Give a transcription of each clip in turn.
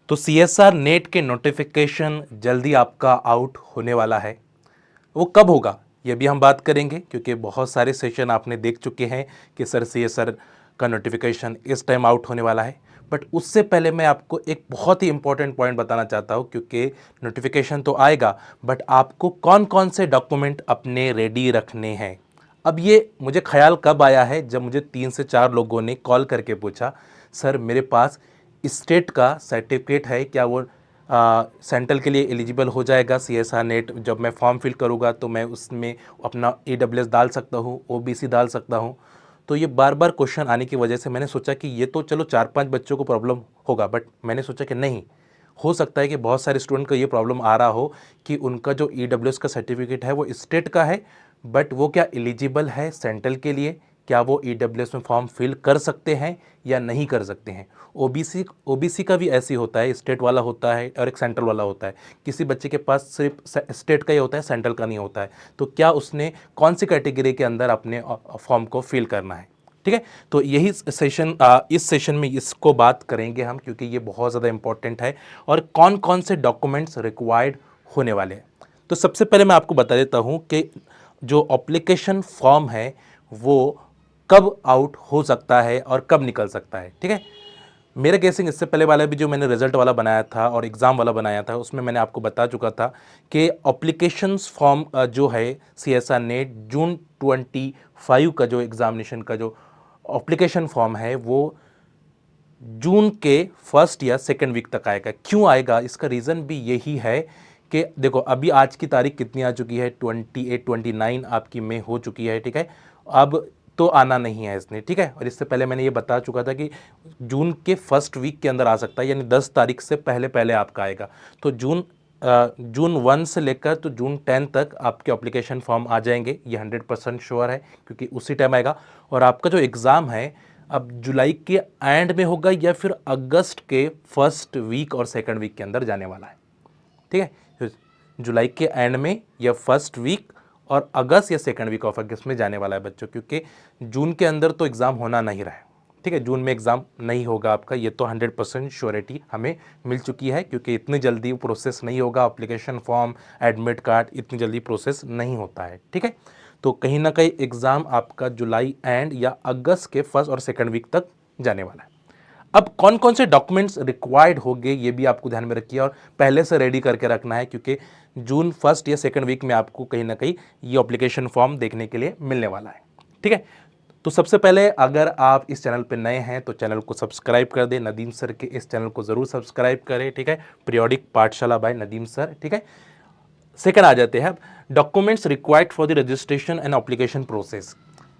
तो CSR net के notification जल्दी आपका आउट होने वाला है। वो कब होगा ये भी हम बात करेंगे, क्योंकि बहुत सारे सेशन आपने देख चुके हैं कि सर CSR का नोटिफिकेशन इस टाइम आउट होने वाला है। बट उससे पहले मैं आपको एक बहुत ही इंपॉर्टेंट पॉइंट बताना चाहता हूँ, क्योंकि नोटिफिकेशन तो आएगा बट आपको कौन कौन से डॉक्यूमेंट अपने रेडी रखने हैं। अब ये मुझे ख्याल कब आया है, जब मुझे 3 से 4 लोगों ने कॉल करके पूछा, सर मेरे पास स्टेट का सर्टिफिकेट है, क्या वो सेंट्रल के लिए एलिजिबल हो जाएगा? CSR नेट जब मैं फॉर्म फिल करूँगा तो मैं उसमें अपना AWS डाल सकता हूँ, OBC डाल सकता हूँ। तो ये बार बार क्वेश्चन आने की वजह से मैंने सोचा कि ये तो चलो 4-5 बच्चों को प्रॉब्लम होगा, बट मैंने सोचा कि नहीं, हो सकता है कि बहुत सारे स्टूडेंट को ये प्रॉब्लम आ रहा हो कि उनका जो EWS का सर्टिफिकेट है वो स्टेट का है, बट वो क्या एलिजिबल है सेंट्रल के लिए? क्या वो EWS में फॉर्म फिल कर सकते हैं या नहीं कर सकते हैं? OBC का भी ऐसे होता है, स्टेट वाला होता है और एक सेंट्रल वाला होता है। किसी बच्चे के पास सिर्फ स्टेट का ही होता है, सेंट्रल का नहीं होता है। तो क्या उसने कौन सी कैटेगरी के अंदर अपने फॉर्म को फिल करना है? ठीक है, तो यही सेशन इस सेशन में इसको बात करेंगे हम, क्योंकि ये बहुत ज़्यादा इंपॉर्टेंट है और कौन कौन से डॉक्यूमेंट्स रिक्वायर्ड होने वाले हैं। तो सबसे पहले मैं आपको बता देता हूँ कि जो एप्लीकेशन फॉर्म है वो कब आउट हो सकता है और कब निकल सकता है। ठीक है, मेरे गेसिंग इससे पहले वाला भी जो मैंने रिजल्ट वाला बनाया था और एग्ज़ाम वाला बनाया था, उसमें मैंने आपको बता चुका था कि एप्लीकेशंस फॉर्म जो है CSR नेट जून 25 का जो एग्ज़ामिनेशन का जो एप्लीकेशन फॉर्म है वो जून के फर्स्ट या सेकेंड वीक तक आएगा। क्यों आएगा? इसका रीज़न भी यही है कि देखो अभी आज की तारीख कितनी आ चुकी है, 28 29 आपकी मई हो चुकी है। ठीक है, अब तो आना नहीं है इसने। ठीक है, और इससे पहले मैंने ये बता चुका था कि जून के फर्स्ट वीक के अंदर आ सकता है, यानी 10 तारीख से पहले पहले आपका आएगा। तो जून 1 से लेकर तो जून 10 तक आपके एप्लीकेशन फॉर्म आ जाएंगे, ये 100% श्योर है, क्योंकि उसी टाइम आएगा। और आपका जो एग्ज़ाम है अब जुलाई के एंड में होगा या फिर अगस्त के फर्स्ट वीक और सेकंड वीक के अंदर जाने वाला है। ठीक है, तो जुलाई के एंड में या फर्स्ट वीक और अगस्त या सेकंड वीक ऑफ अगस्त में जाने वाला है बच्चों, क्योंकि जून के अंदर तो एग्ज़ाम होना नहीं रहा है। ठीक है, जून में एग्ज़ाम नहीं होगा आपका, ये तो 100% श्योरिटी हमें मिल चुकी है, क्योंकि इतनी जल्दी प्रोसेस नहीं होगा। एप्लीकेशन फॉर्म, एडमिट कार्ड इतनी जल्दी प्रोसेस नहीं होता है। ठीक है, तो कहीं ना कहीं एग्ज़ाम आपका जुलाई एंड या अगस्त के फर्स्ट और सेकंड वीक तक जाने वाला है। अब कौन कौन से डॉक्यूमेंट्स रिक्वायर्ड होंगे ये भी आपको ध्यान में रखिए और पहले से रेडी करके रखना है, क्योंकि जून फर्स्ट या सेकंड वीक में आपको कहीं ना कहीं ये एप्लीकेशन फॉर्म देखने के लिए मिलने वाला है। ठीक है, तो सबसे पहले अगर आप इस चैनल पर नए हैं तो चैनल को सब्सक्राइब कर दें, नदीम सर के इस चैनल को ज़रूर सब्सक्राइब करें। ठीक है, पीरियोडिक पाठशाला बाय नदीम सर। ठीक है, सेकंड आ जाते हैं documents required for the registration and application process.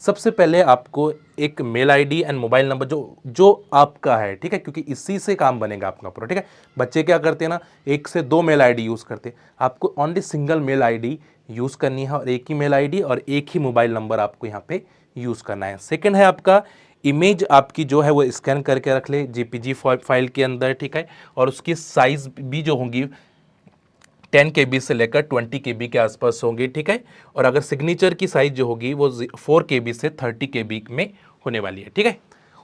सबसे पहले आपको एक mail ID and mobile number जो जो आपका है। ठीक है, क्योंकि इसी से काम बनेगा आपका पूरा। ठीक है, बच्चे क्या करते हैं ना, एक से दो मेल आईडी यूज़ करते हैं, आपको only single male ID use करनी है और एक ही मेल आईडी और एक ही मोबाइल नंबर आपको यहाँ पे यूज़ करना है। सेकंड है आपका इमेज आपकी जो है वो स्कैन करके रख ले JPG फाइल के अंदर। ठीक है, और उसकी साइज़ भी जो होंगी 10 KB से लेकर 20 KB के आसपास होंगी। ठीक है, और अगर सिग्नेचर की साइज जो होगी वो 4 KB से 30 KB में होने वाली है। ठीक है,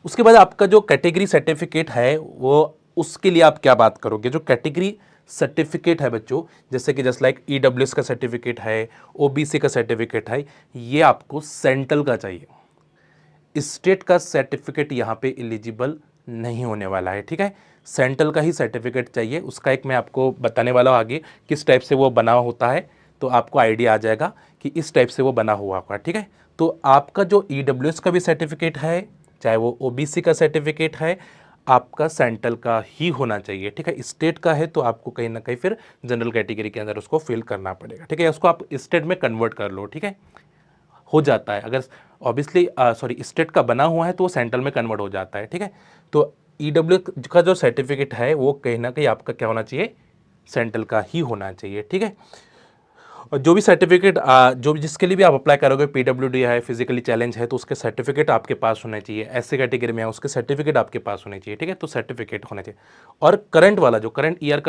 उसके बाद आपका जो कैटेगरी सर्टिफिकेट है वो उसके लिए आप क्या बात करोगे? जो कैटेगरी सर्टिफिकेट है बच्चों, जैसे कि जस्ट लाइक EWS का सर्टिफिकेट है, OBC का सर्टिफिकेट है, ये आपको सेंट्रल का चाहिए। स्टेट का सर्टिफिकेट यहाँ पे एलिजिबल नहीं होने वाला है। ठीक है, सेंट्रल का ही सर्टिफिकेट चाहिए। उसका एक मैं आपको बताने वाला हूँ आगे किस टाइप से वो बना होता है, तो आपको आइडिया आ जाएगा कि इस टाइप से वो बना हुआ होगा। ठीक है, तो आपका जो EWS का भी सर्टिफिकेट है, चाहे वो OBC का सर्टिफिकेट है, आपका सेंट्रल का ही होना चाहिए। ठीक है, स्टेट का है तो आपको कहीं ना कहीं फिर जनरल कैटेगरी के अंदर उसको फिल करना पड़ेगा। ठीक है, उसको आप स्टेट में कन्वर्ट कर लो। ठीक है, हो जाता है, अगर ऑब्वियसली स्टेट का बना हुआ है तो वो सेंट्रल में कन्वर्ट हो जाता है। ठीक है, तो EWS का जो सर्टिफिकेट है वो कहीं ना कहीं आपका क्या होना चाहिए, सेंट्रल का ही होना चाहिए। ठीक है, और जो भी सर्टिफिकेट जो भी जिसके लिए भी आप अप्लाई करोगे, PWD है, फिजिकली चैलेंज है, तो उसके सर्टिफिकेट आपके पास होने चाहिए। ऐसे कैटेगरी में है उसके सर्टिफिकेट आपके पास होने चाहिए। ठीक है, तो सर्टिफिकेट होने चाहिए। और करंट वाला जो करंट ईयर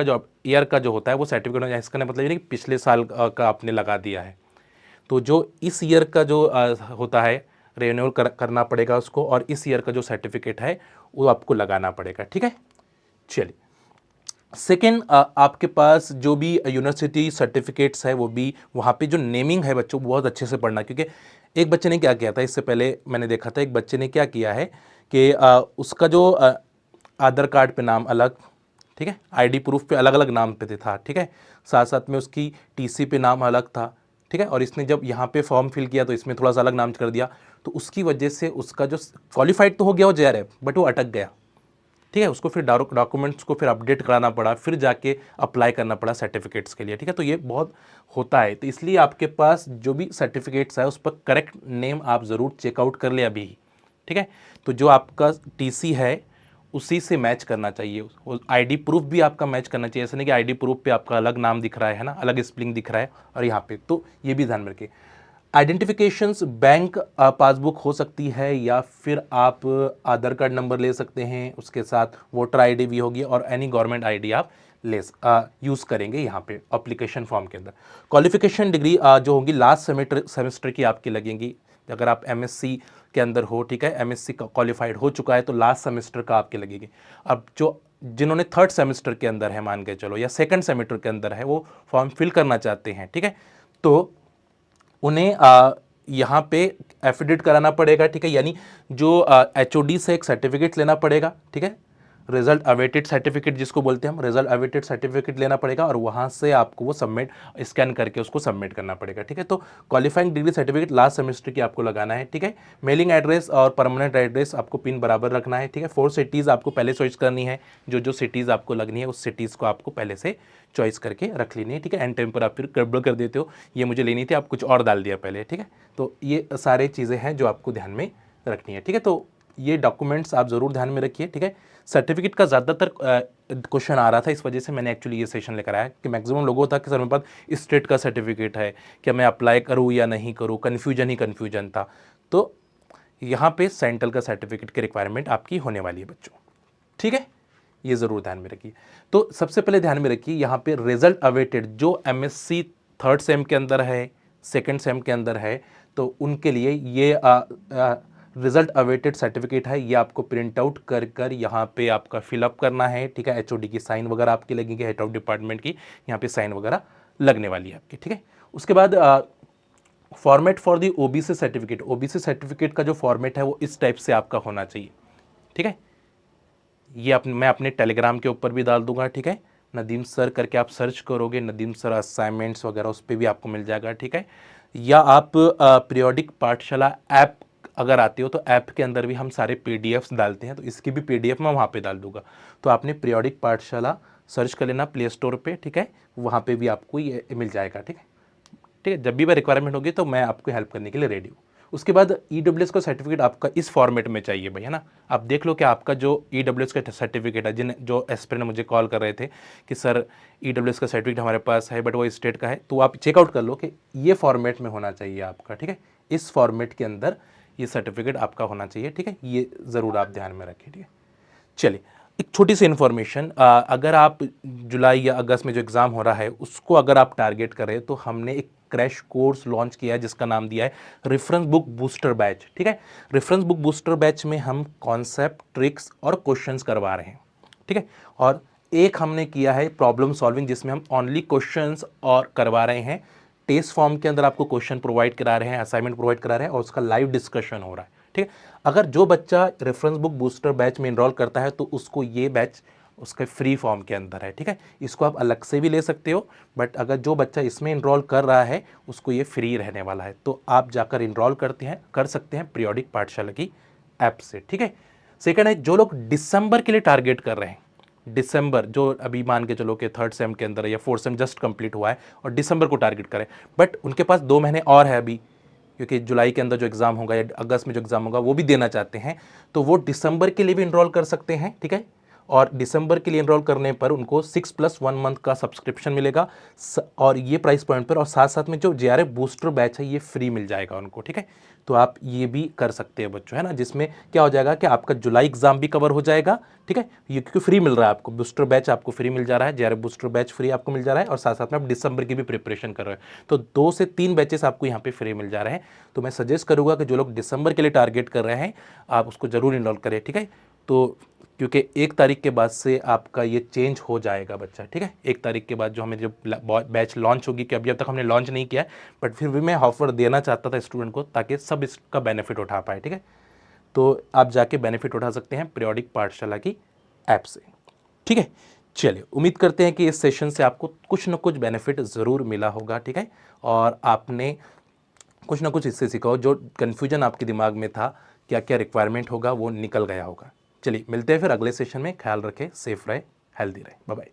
का जो होता है वो सर्टिफिकेट होना चाहिए। इसका मतलब ये नहीं कि पिछले साल का आपने लगा दिया है, तो जो इस ईयर का जो होता है रिन्यूअल करना पड़ेगा उसको, और इस ईयर का जो सर्टिफिकेट है वो आपको लगाना पड़ेगा। ठीक है, चलिए सेकेंड, आपके पास जो भी यूनिवर्सिटी सर्टिफिकेट्स है वो भी वहाँ पे जो नेमिंग है बच्चों बहुत अच्छे से पढ़ना, क्योंकि एक बच्चे ने क्या किया था, इससे पहले मैंने देखा था एक बच्चे ने क्या किया है कि उसका जो आधार कार्ड पे नाम अलग, ठीक है, आईडी प्रूफ पे अलग अलग नाम पे था, ठीक है, साथ साथ में उसकी टीसी पे नाम अलग था, ठीक है, और इसने जब यहाँ पे फॉर्म फिल किया तो इसमें थोड़ा सा अलग नाम कर दिया, तो उसकी वजह से उसका जो क्वालिफाइड तो हो गया वो जेआरएफ, बट वो अटक गया, ठीक है, उसको फिर डॉक्यूमेंट्स को फिर अपडेट कराना पड़ा, फिर जाके अप्लाई करना पड़ा सर्टिफिकेट्स के लिए, ठीक है, तो ये बहुत होता है, तो इसलिए आपके पास जो भी सर्टिफिकेट्स है उस पर करेक्ट नेम आप ज़रूर चेकआउट कर ले अभी, ठीक है, तो जो आपका टीसी है उसी से मैच करना चाहिए, आईडी प्रूफ भी आपका मैच करना चाहिए, ऐसा नहीं कि आईडी प्रूफ पे आपका अलग नाम दिख रहा है ना, अलग स्पेलिंग दिख रहा है और यहाँ पे, तो ये भी ध्यान में रखिए। आइडेंटिफिकेशंस बैंक पासबुक हो सकती है या फिर आप आधार कार्ड नंबर ले सकते हैं, उसके साथ वोटर आईडी भी होगी और एनी गवर्नमेंट आईडी आप यूज़ करेंगे यहाँ पे एप्लीकेशन फॉर्म के अंदर। क्वालिफिकेशन डिग्री जो होगी लास्ट सेमेस्टर की आपकी लगेंगी, अगर आप एमएससी के अंदर हो, ठीक है, एमएससी क्वालिफाइड हो चुका है तो लास्ट सेमेस्टर का आपके लगेगी। अब जो जिन्होंने थर्ड सेमेस्टर के अंदर है मान के चलो, या सेकंड सेमेस्टर के अंदर है, वो फॉर्म फिल करना चाहते हैं, ठीक है, तो उन्हें यहाँ पे एफिडेविट कराना पड़ेगा, ठीक है, यानी जो एचओडी से एक सर्टिफिकेट लेना पड़ेगा, ठीक है, रिजल्ट अवेटेड सर्टिफिकेट जिसको बोलते हैं हम, रिजल्ट अवेटेड सर्टिफिकेट लेना पड़ेगा और वहाँ से आपको वो सबमिट स्कैन करके उसको सबमिट करना पड़ेगा, ठीक है, तो qualifying degree certificate last semester की आपको लगाना है, ठीक है, मेलिंग एड्रेस और परमानेंट एड्रेस आपको पिन बराबर रखना है, ठीक है, 4 सिटीज़ आपको पहले चॉइस करनी है, जो जो सिटीज़ आपको लगनी है उस सिटीज़ को आपको पहले से चॉइस करके रख लेनी है, ठीक है, एंड टाइम पर आप फिर गड़बड़ कर देते हो, ये मुझे लेनी थी आप कुछ और डाल दिया पहले, ठीक है, तो ये सारे चीज़ें हैं जो आपको ध्यान में रखनी है, ठीक है, तो ये डॉक्यूमेंट्स आप ज़रूर ध्यान में रखिए, ठीक है। सर्टिफिकेट का ज़्यादातर क्वेश्चन आ रहा था, इस वजह से मैंने एक्चुअली ये सेशन लेकर आया कि मैक्सिमम लोगों था कि सर मेरे पास स्टेट का सर्टिफिकेट है, क्या मैं अप्लाई करूँ या नहीं करूँ, कन्फ्यूजन था, तो यहाँ पे सेंट्रल का सर्टिफिकेट की रिक्वायरमेंट आपकी होने वाली है बच्चों, ठीक है, ये ज़रूर ध्यान में रखिए। तो सबसे पहले ध्यान में रखिए यहाँ पे रिजल्ट अवेटेड जो एमएससी थर्ड सेम के अंदर है, सेकेंड सेम के अंदर है, तो उनके लिए ये रिजल्ट अवेटेड सर्टिफिकेट है, ये आपको प्रिंट आउट कर कर यहाँ पे आपका फिलअप करना है, ठीक है, एचओडी की साइन वगैरह आपकी लगेंगे, हेड ऑफ डिपार्टमेंट की यहाँ पे साइन वगैरह लगने वाली है आपकी, ठीक है। उसके बाद format for the OBC certificate, OBC certificate का जो फॉर्मेट है वो इस टाइप से आपका होना चाहिए, ठीक है, ये मैं अपने टेलीग्राम के ऊपर भी डाल दूंगा, ठीक है, नदीम सर करके आप सर्च करोगे, नदीम सर असाइनमेंट्स वगैरह उस पर भी आपको मिल जाएगा, ठीक है, या आप पीरियोडिक पाठशाला ऐप अगर आती हो तो ऐप के अंदर भी हम सारे पीडीएफ्स डालते हैं, तो इसकी भी पीडीएफ मैं वहाँ पे डाल दूंगा, तो आपने पीरियोडिक पाठशाला सर्च कर लेना प्ले स्टोर पे, ठीक है, वहाँ पे भी आपको ये मिल जाएगा, ठीक है, ठीक है, जब भी वह रिक्वायरमेंट होगी तो मैं आपको हेल्प करने के लिए रेडी हूँ। उसके बाद ईडब्ल्यूएस का सर्टिफिकेट आपका इस फॉर्मेट में चाहिए भाई, है ना, आप देख लो कि आपका जो ईडब्ल्यूएस का सर्टिफिकेट है, जिन जो एस्पिरेंट ने मुझे कॉल कर रहे थे कि सर ईडब्ल्यूएस का सर्टिफिकेट हमारे पास है बट वो स्टेट का है, तो आप चेकआउट कर लो कि ये फॉर्मेट में होना चाहिए आपका, ठीक है, इस फॉर्मेट के अंदर ये सर्टिफिकेट आपका होना चाहिए, ठीक है, ये ज़रूर आप ध्यान में रखें, ठीक है। चलिए एक छोटी सी इन्फॉर्मेशन, अगर आप जुलाई या अगस्त में जो एग्ज़ाम हो रहा है उसको अगर आप टारगेट करें तो हमने एक क्रैश कोर्स लॉन्च किया है जिसका नाम दिया है रेफरेंस बुक बूस्टर बैच, ठीक है, रेफरेंस बुक बूस्टर बैच में हम कॉन्सेप्ट, ट्रिक्स और क्वेश्चंस करवा रहे हैं, ठीक है, और एक हमने किया है प्रॉब्लम सॉल्विंग जिसमें हम ओनली क्वेश्चंस और करवा रहे हैं, टेस्ट फॉर्म के अंदर आपको क्वेश्चन प्रोवाइड करा रहे हैं, असाइनमेंट प्रोवाइड करा रहे हैं और उसका लाइव डिस्कशन हो रहा है, ठीक है। अगर जो बच्चा रेफरेंस बुक बूस्टर बैच में इनरोल करता है तो उसको ये बैच उसके फ्री फॉर्म के अंदर है, ठीक है, इसको आप अलग से भी ले सकते हो, बट अगर जो बच्चा इसमें इनरोल कर रहा है उसको ये फ्री रहने वाला है, तो आप जाकर इनरोल कर सकते हैं पीरियोडिक पाठशाला की ऐप से, ठीक है। सेकंड है जो लोग दिसंबर के लिए टारगेट कर रहे हैं, दिसंबर जो अभी मान के चलो कि थर्ड सेम के अंदर है या फोर्थ सेम जस्ट कंप्लीट हुआ है और दिसंबर को टारगेट करें, बट उनके पास 2 महीने और है अभी, क्योंकि जुलाई के अंदर जो एग्ज़ाम होगा या अगस्त में जो एग्ज़ाम होगा वो भी देना चाहते हैं, तो वो दिसंबर के लिए भी इनरोल कर सकते हैं, ठीक है, और दिसंबर के लिए इनरोल करने पर उनको 6+1 मंथ का सब्सक्रिप्शन मिलेगा और ये प्राइस पॉइंट पर, और साथ साथ में जो जेआरएफ बूस्टर बैच है ये फ्री मिल जाएगा उनको, ठीक है, तो आप ये भी कर सकते हैं बच्चों, है ना, जिसमें क्या हो जाएगा कि आपका जुलाई एग्जाम भी कवर हो जाएगा, ठीक है, ये क्योंकि फ्री मिल रहा है आपको, बूस्टर बैच आपको फ्री मिल जा रहा है, जेआरएफ बूस्टर बैच फ्री आपको मिल जा रहा है और साथ साथ में आप दिसंबर की भी प्रिपरेशन कर रहे हैं, तो 2 से 3 बैचेस आपको यहाँ पे फ्री मिल जा रहे हैं, तो मैं सजेस्ट करूँगा कि जो लोग दिसंबर के लिए टारगेट कर रहे हैं आप उसको जरूर इनरोल करें, ठीक है। तो क्योंकि 1 तारीख के बाद से आपका ये चेंज हो जाएगा बच्चा, ठीक है। 1 तारीख के बाद जो हमें जो बैच लॉन्च होगी, कि अभी अब तक हमने लॉन्च नहीं किया है, बट फिर भी मैं ऑफर देना चाहता था स्टूडेंट को ताकि सब इसका बेनिफिट उठा पाए, ठीक है। तो आप जाके बेनिफिट उठा सकते हैं पीरियोडिक पाठशाला की ऐप से, ठीक है। चलिए, उम्मीद करते हैं कि इस सेशन से आपको कुछ ना कुछ बेनिफिट ज़रूर मिला होगा, ठीक है, और आपने कुछ ना कुछ इससे सीखा हो। जो कन्फ्यूजन आपके दिमाग में था क्या क्या रिक्वायरमेंट होगा वो निकल गया होगा। चलिए, मिलते हैं फिर अगले सेशन में। ख्याल रखें, सेफ रहे, हेल्दी रहे। Bye bye.